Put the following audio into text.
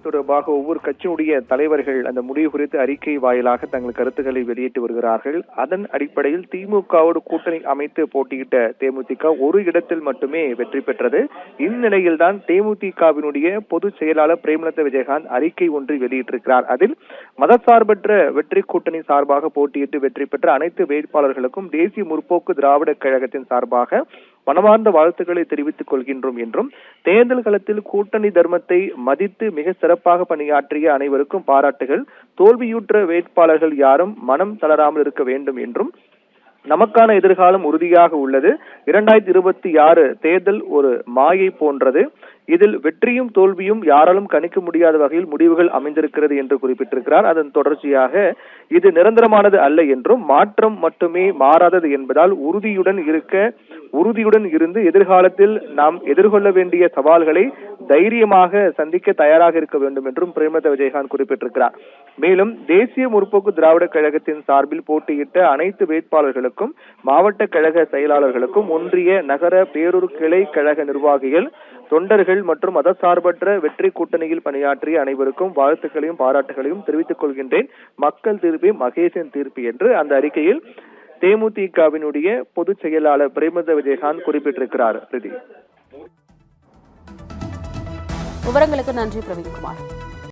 தொடர்பாக ஒவ்வொரு கட்சியினுடைய தலைவர்கள் அந்த முடிவு குறித்து அறிக்கை வாயிலாக தங்கள் கருத்துக்களை வெளியிட்டு வருகிறார்கள். அதன் அடிப்படையில் திமுகவோடு கூட்டணி அமைத்து போட்டியிட்ட தேமுதிக ஒரு இடத்தில் மட்டுமே வெற்றி பெற்றது. இந்நிலையில்தான் தேமுதிகவினுடைய பொதுச் செயலாளர் பிரேமலதா விஜயகாந்த் அறிக்கை ஒன்றை வெளியிட்டிருக்கிறார். அதில் மதசார்பற்ற வெற்றி கூட்டணி சார்பாக போட்டியிட்டு வெற்றி பெற்ற அனைத்து வேட்பாளர்களுக்கும் தேசிய முற்போக்கு திராவிட கழகத்தின் சார்பாக மனமார்ந்த வாழ்த்துக்களை தெரிவித்துக் கொள்கின்றோம் என்றும், தேர்தல் களத்தில் கூட்டணி தர்மத்தை மதித்து மிக சிறப்பாக பணியாற்றிய அனைவருக்கும் பாராட்டுகள், தோல்வியுற்ற வேட்பாளர்கள் யாரும் மனம் தளராமல் இருக்க வேண்டும் என்றும், நமக்கான எதிர்காலம் உறுதியாக உள்ளது. 2026 தேர்தல் ஒரு மாயை போன்றது. இதில் வெற்றியும் தோல்வியும் யாராலும் கணிக்க முடியாத வகையில் முடிவுகள் அமைந்திருக்கிறது என்று குறிப்பிட்டிருக்கிறார். அதன் தொடர்ச்சியாக இது நிரந்தரமானது அல்ல என்றும், மாற்றம் மட்டுமே மாறாதது என்பதால் உறுதியுடன் இருந்து எதிர்காலத்தில் நாம் எதிர்கொள்ள வேண்டிய சவால்களை தைரியமாக சந்திக்க தயாராக இருக்க வேண்டும் என்றும் பிரேமலதா விஜயகாந்த் குறிப்பிட்டிருக்கிறார். மேலும் தேசிய முற்போக்கு திராவிட கழகத்தின் சார்பில் போட்டியிட்ட அனைத்து வேட்பாளர்களுக்கும், மாவட்ட கழக செயலாளர்களுக்கும், ஒன்றிய நகர பேரூர் கிளை கழக நிர்வாகிகள், தொண்டர்கள் மற்றும் மதசார்பற்ற வெற்றி கூட்டணியில் பணியாற்றிய அனைவருக்கும் வாழ்த்துக்களையும் பாராட்டுகளையும் தெரிவித்துக் கொள்கின்றேன். மக்கள் தீர்ப்பே மகேசன் தீர்ப்பு என்று அந்த அறிக்கையில் தேமுதிகவினுடைய பொதுச் செயலாளர் பிரேமலதா விஜயகாந்த் குறிப்பிட்டிருக்கிறார். விவரங்களுக்கு நன்றி பிரவீன்குமார்.